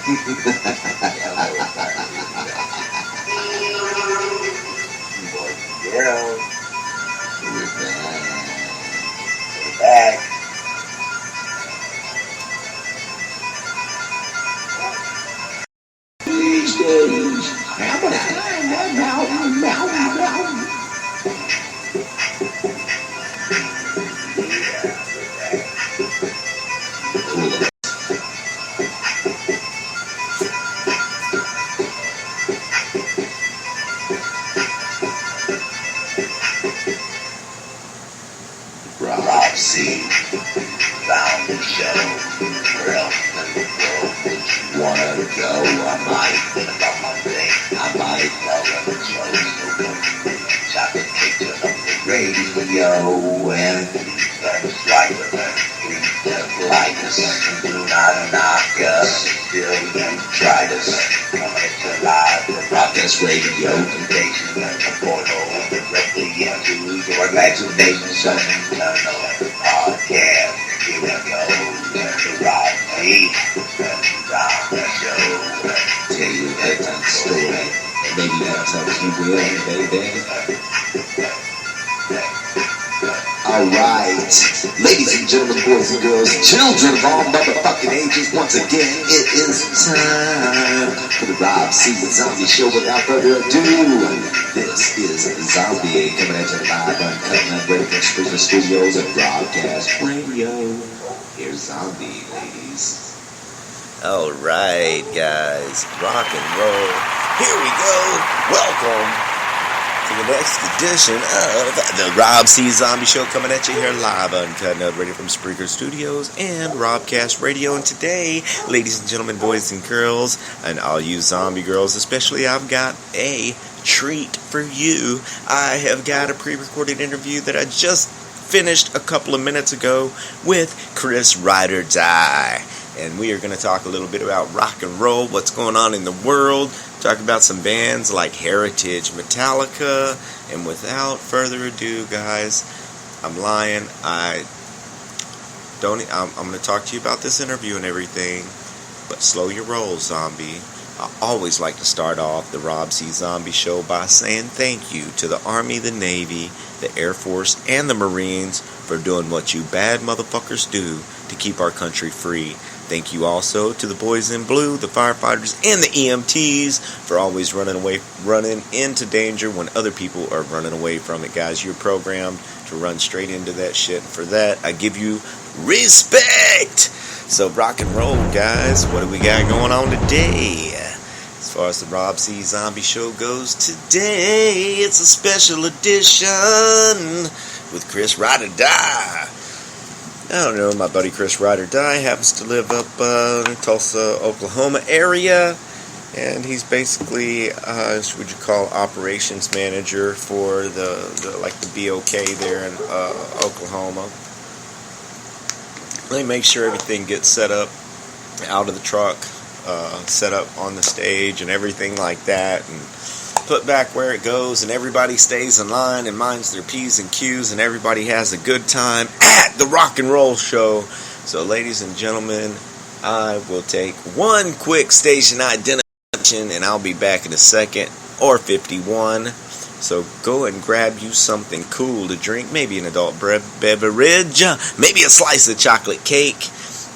Girls, we're back. These days, how about Roxy found the show. Where else in the world would you wanna go? I might about my thing. I might tell them the show. Chocolate cake turn up the radio and things like that. Like us, do not knock us. Still you tried us. Coming to live the broadcast radio station and the portal directly into your imagination. Something turn on the podcast. Here we go. To Roxy around the show. Tell you a bedtime story. And maybe that's how you will, baby. Alright, ladies and gentlemen, boys and girls, children of all motherfucking ages, once again, it is time for the Robczombie show. Without further ado, this is Zombie coming at you live on Cutting Up Radio from Spreaker Studios and Broadcast Radio. Here's Zombie, ladies. Alright, guys, rock and roll. Here we go. Welcome to the next edition of the Robczombie show, coming at you here live on Cutting Up Radio from Spreaker Studios and Robcast Radio. And today, ladies and gentlemen, boys and girls, and all you zombie girls especially, I've got a treat for you. I have got a pre-recorded interview that I just finished a couple of minutes ago with Chris Ride or Die. And we are going to talk a little bit about rock and roll, what's going on in the world, talk about some bands like Heritage, Metallica, and without further ado, guys, I'm lying. I'm going to talk to you about this interview and everything, but slow your roll, zombie. I always like to start off the Robczombie show by saying thank you to the Army, the Navy, the Air Force, and the Marines for doing what you bad motherfuckers do to keep our country free. Thank you also to the boys in blue, the firefighters, and the EMTs for always running into danger when other people are running away from it, guys. You're programmed to run straight into that shit. And for that, I give you respect. So rock and roll, guys. What do we got going on today? As far as the Robczombie show goes today, it's a special edition with Chris Ride or Die. I don't know, my buddy Chris Ride or Die happens to live up in Tulsa, Oklahoma area, and he's basically, what you call, operations manager for the BOK there in Oklahoma. They make sure everything gets set up out of the truck, set up on the stage and everything like that, and put back where it goes, and everybody stays in line and minds their P's and Q's, and everybody has a good time at the rock and roll show. So, ladies and gentlemen, I will take one quick station identification, and I'll be back in a second, or 51. So go and grab you something cool to drink, maybe an adult beverage, maybe a slice of chocolate cake,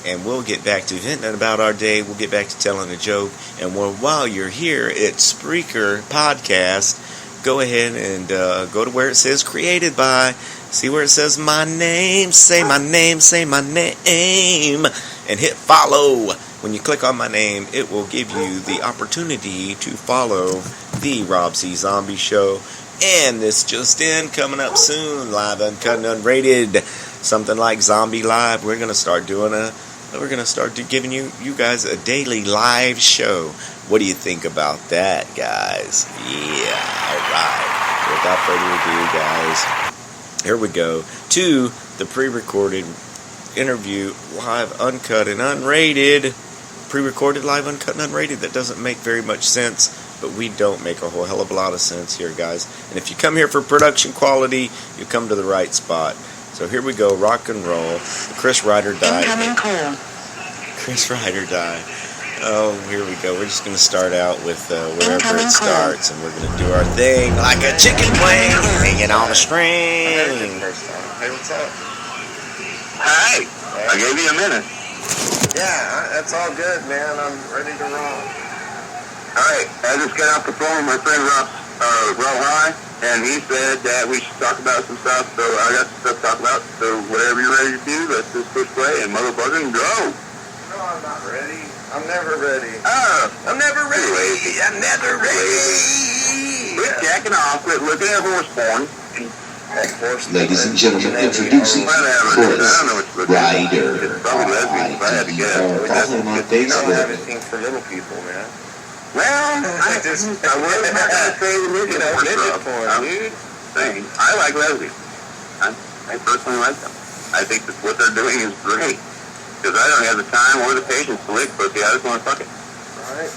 and we'll get back to venting about our day. We'll get back to telling a joke. And while you're here at Spreaker Podcast, go ahead and go to where it says created by. See where it says my name. Say my name. Say my name. And hit follow. When you click on my name, it will give you the opportunity to follow the Robczombie show. And this just in, coming up soon, live, uncut, and unrated. Something like Zombie Live. We're gonna start giving you guys a daily live show. What do you think about that, guys? Yeah, alright. Without further ado, guys, here we go to the pre-recorded interview, live, uncut, and unrated. Pre-recorded, live, uncut, and unrated. That doesn't make very much sense, but we don't make a whole hell of a lot of sense here, guys. And if you come here for production quality, you come to the right spot. So here we go, rock and roll. Chris Ride or Die. Incoming call. Chris Ride or Die. Oh, here we go. We're just going to start out with wherever it starts, and we're going to do our thing like a chicken wing hanging on a string. Hey, what's up? Hey, I gave you a minute. Yeah, that's all good, man. I'm ready to roll. All right, I just got off the phone with my friend Rob High, and he said that we should talk about some stuff, so I got some stuff to talk about. So whatever you're ready to do, let's just push play and motherfucking go. No, I'm not ready. I'm never ready. I'm never ready. I'm never ready. Quit jacking off. Quit looking at horse porn. Ladies and gentlemen, introducing Chris Ryder. You don't have anything for little people, man. Well, I was not going to say the midget porn, dude. I like lesbians. I personally like them. I think that what they're doing is great. Because I don't have the time or the patience to lick pussy. I just want to fuck it. Alright.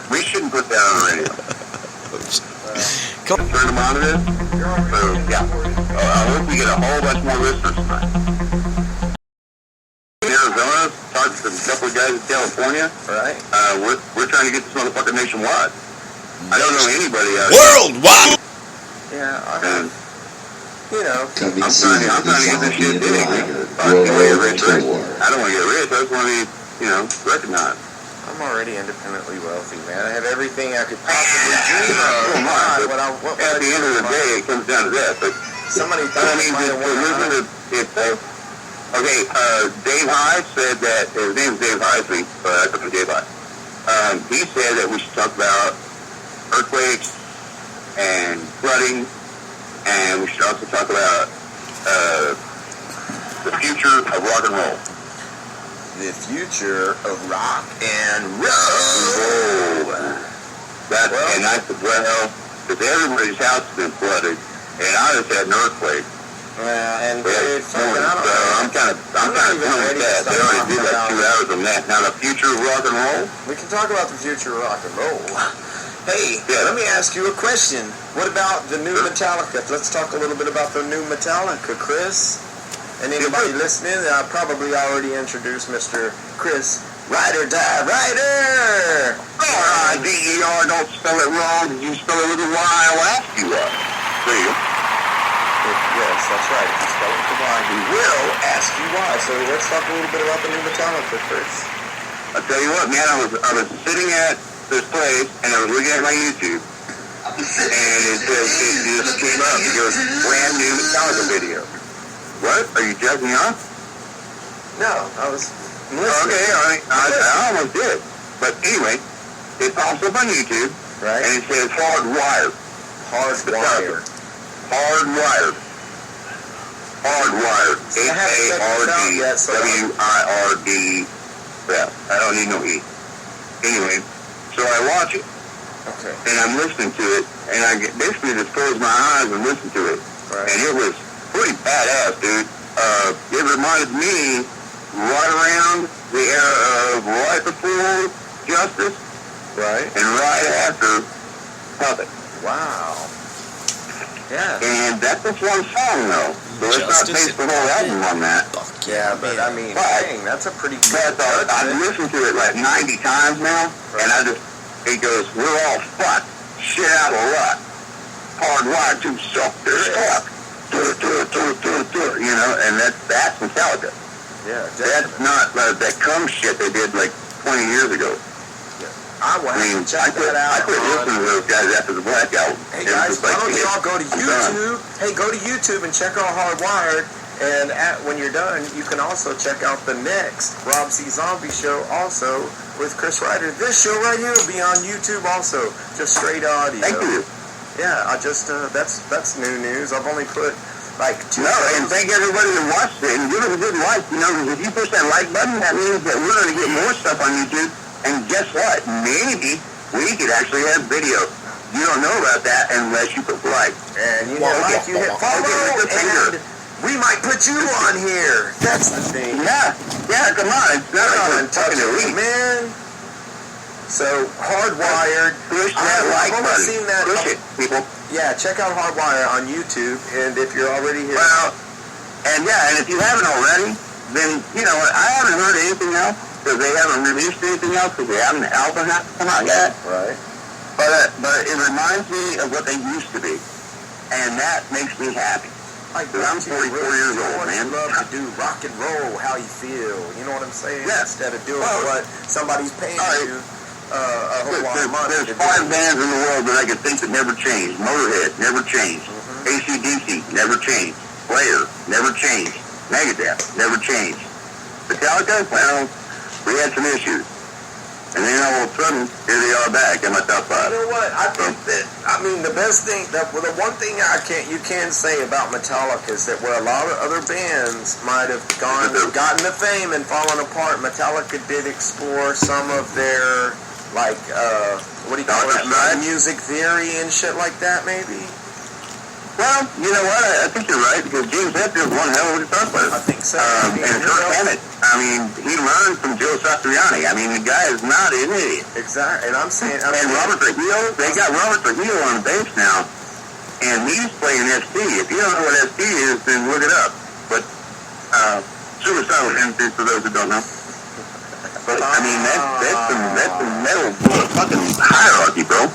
We shouldn't put that on the radio. Come turn them on to this. So, yeah. I hope we get a whole bunch more listeners tonight. In Arizona, talked to a couple of guys in California. Right. We're trying to get this motherfucker nationwide. I don't know anybody out worldwide. Yeah, I have. You know, Coming I'm soon trying to get this shit big. I don't want to get rich. I just want to be, recognized. I'm already independently wealthy, man. I have everything I could possibly dream of. At the end of the day, it comes down to that. But somebody thought Dave High said that his name's Dave Heisley, but I took him Dave High. He said that we should talk about earthquakes and flooding. And we should also talk about the future of rock and roll. The future of rock and roll. And I said, well, because everybody's house has been flooded, and I just had an earthquake. And I'm kind of doing that. They already did like 2 hours on that. Now, the future of rock and roll? We can talk about the future of rock and roll. Hey, let me ask you a question. What about the new Metallica? Let's talk a little bit about the new Metallica, Chris. And anybody listening, I probably already introduced Mr. Chris Ryder Die Ryder. R-I-D-E-R, don't spell it wrong. Did you spell it with a Y? I'll ask you what. There you go. Yes, that's right. If you spell it with a Y, we will ask you why. So let's talk a little bit about the new Metallica, Chris. I'll tell you what, man, I was sitting at this place, and I was looking at my YouTube, and it just came up. It goes, brand new Metallica video. What? Are you jacking off? No, I was listening. Okay, all right. I almost did. But anyway, it pops up on YouTube, right? And it says hardwired. Hardwired. Hardwired. Hardwired. H-A-R-D-W-I-R-D. Yeah, I don't need no E. Anyway, so I watch it. Okay. And I'm listening to it, and I basically just close my eyes and listen to it. Right. And it was pretty badass, dude. It reminded me right around the era of right before Justice, right, and right after Puppet. Wow. Yeah. And that's just one song, though. So let's not base the whole album on that. Yeah, but I mean, dang, that's a pretty good I've listened to it like 90 times now, and it goes, we're all fucked, shit out of luck, hardwired to self-destruct, and that's Metallica. Yeah, that's not that cum shit they did like 20 years ago. I quit listening to those guys after the Black Album. Hey guys, why don't y'all go to YouTube? Hey, go to YouTube and check out Hardwired. And when you're done, you can also check out the next Rob C. Zombie show also with Chris Ryder. This show right here will be on YouTube also, just straight audio. Thank you. Yeah, I just that's new news. I've only put like 2. No, and thank everybody that watched it and give it a good like. Because if you push that like button, that means that we're going to get more stuff on YouTube. And guess what? Maybe we could actually have video. You don't know about that unless you put like. And you hit follow, and we might put you on here. That's the thing. Yeah, come on. It's not like talking to me, man. So, Hardwired. Push that like button. Seen that. Push it, people. Yeah, check out Hardwired on YouTube. And if you're already here. And if you haven't already, then, I haven't heard anything else. because they haven't released anything else, because they haven't an album come out yet. Right. But it reminds me of what they used to be, and that makes me happy. Because I'm 44 years old, man. Love to do rock and roll, how you feel. You know what I'm saying? Yeah. Instead of doing what somebody's paying you a whole lot of money. There's 5 bands in the world that I can think that never changed. Motorhead, never changed. AC/DC, never changed. Slayer, never changed. Megadeth, never changed. Metallica, well, we had some issues. And then all of a sudden, here they are back in my top 5. You know what? I think that, I mean, the best thing, the one thing you can say about Metallica is that where a lot of other bands might have gotten the fame and fallen apart, Metallica did explore some of their, like, what do you call it, music theory and shit like that, maybe? Well, you know what? I think you're right, because James Hetfield's one hell of a guitar player. I think so. And Kirk Hammett, I mean, he learned from Joe Satriani. I mean, the guy is not an idiot. Exactly. And I'm saying... And Robert Trujillo, they got Robert Trujillo on the bass now, and he's playing ST. If you don't know what ST is, then look it up. But, suicidal tendencies, for those who don't know. But, I mean, that's some metal fucking hierarchy, bro.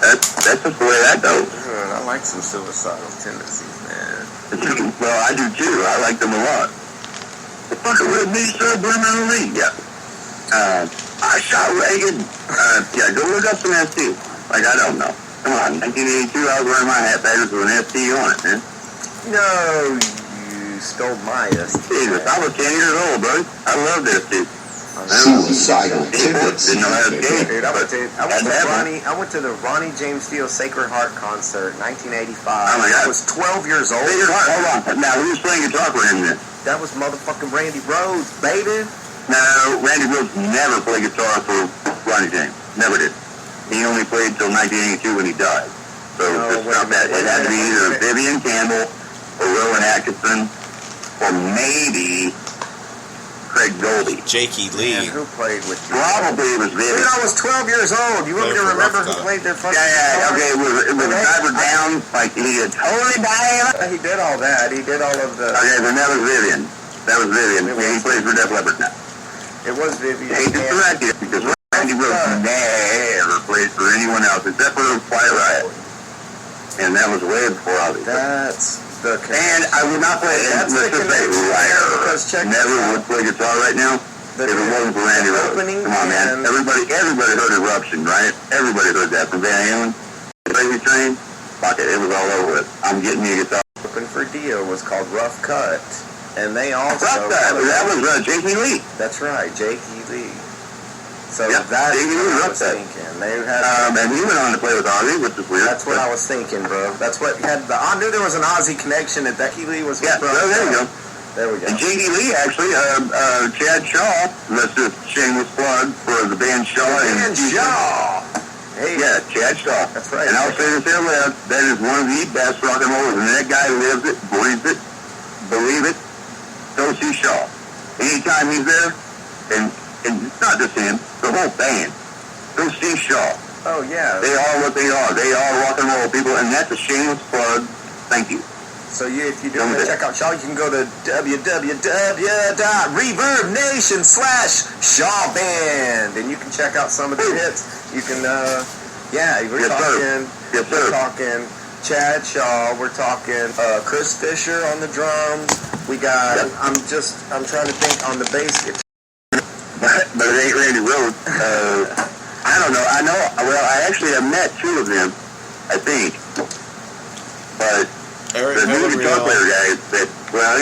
That's just the way that goes. I like some suicidal tendencies, man. Well, I do too. I like them a lot. Fucking with me, sir, permanently. Yeah. I shot Reagan. Yeah, go look up some ST. Like, I don't know. Come on, 1982, I was wearing my hat baggers with an ST on it, man. No, you stole my ST. Jesus, I was 10 years old, bro. I loved ST. Suicidal tendencies. Didn't know how to skate. Dude, I went to the Ronnie James Dio Sacred Heart concert, 1985. Oh my God. I was 12 years old. Hold on. Now, who's playing guitar for him then? That was motherfucking Randy Rhoads, baby. No, Randy Rhoads never played guitar for Ronnie James. Never did. He only played till 1982 when he died. So just stop that. It had to be either Vivian Campbell or Rowan Atkinson or maybe Craig Goldie. Jakey Lee. And who played with you? Probably it was Vivian. Dude, I was 12 years old. You want me to remember who played their fucking guitar? Okay, it was Driver Down, like he had totally died. He did all that. He did all of the... Okay, then that was Vivian. He plays for Def Leppard now. It was Vivian. He just correct you, because Randy Rhoads never played for anyone else except for Quiet Riot. And that was way before Ozzy. That's the connection. And I would not play, let's just say, Ryder never would play guitar right now if it wasn't for Randy Rhoads. Come on, man. Everybody heard Eruption, right? Everybody heard that from Van Halen. Crazy Train, fuck it, it was all over with. I'm getting me a guitar. Open for Dio was called Rough Cut. And they also... Rough Cut, that was Jakey Lee. That's right, Jakey Lee. So yep, that's Jakey what I was thinking. They had, and he went on to play with Ozzy, which is weird. That's what I was thinking, bro. That's what had the... I knew there was an Ozzy connection, and Jakey Lee was... Yeah, there you go. There we go. And Jakey Lee, actually, Chad Shaw, that's just shameless plug for the band Shaw. And Shaw! Hey. Yeah, Chad Shaw. That's right. And I'll say this here, that is one of the best rock and rollers. And that guy lives it, breathes it, believe it. Go see Shaw. Anytime he's there, and it's not just him, the whole band. Go see Shaw. Oh, yeah. They are what they are. They are rock and roll people, and that's a shameless plug. Thank you. So if you do want to check out Shaw, you can go to www.reverbnation/Shaw Band, and you can check out some of the hits. You can, we're talking Chad Shaw, we're talking Chris Fisher on the drums. We got, I'm trying to think on the bass guitar. But it ain't Randy Rhoads. I don't know. I actually have met 2 of them, I think. But the new guitar player guy,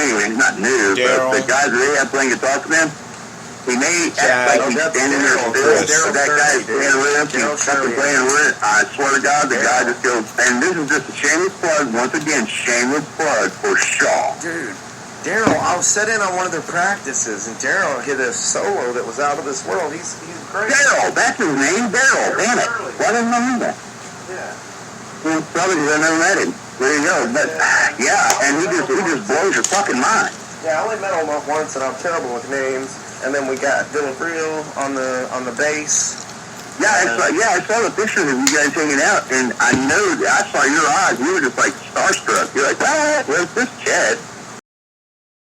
anyway, he's not new, but the guys that they have playing guitar for them, he may act like he's standing there still, but that guy is playing with him, he's fucking playing with it. I swear to God, the guy just goes, and this is just a shameless plug, once again, shameless plug for Shaw. Dude. Daryl, I was set in on one of their practices, and Daryl hit a solo that was out of this world. He's great. Daryl, that's his name, Daryl. Damn it. Why didn't I know that? Yeah. Well, probably because I never met him. There you go. But yeah, and he just blows your fucking mind. Yeah, I only met him once, and I'm terrible with names. And then we got Dylan Friel on the bass. Yeah, I saw the pictures of you guys hanging out, and I saw your eyes. You were just like starstruck. You're like, what? Where's this Chad?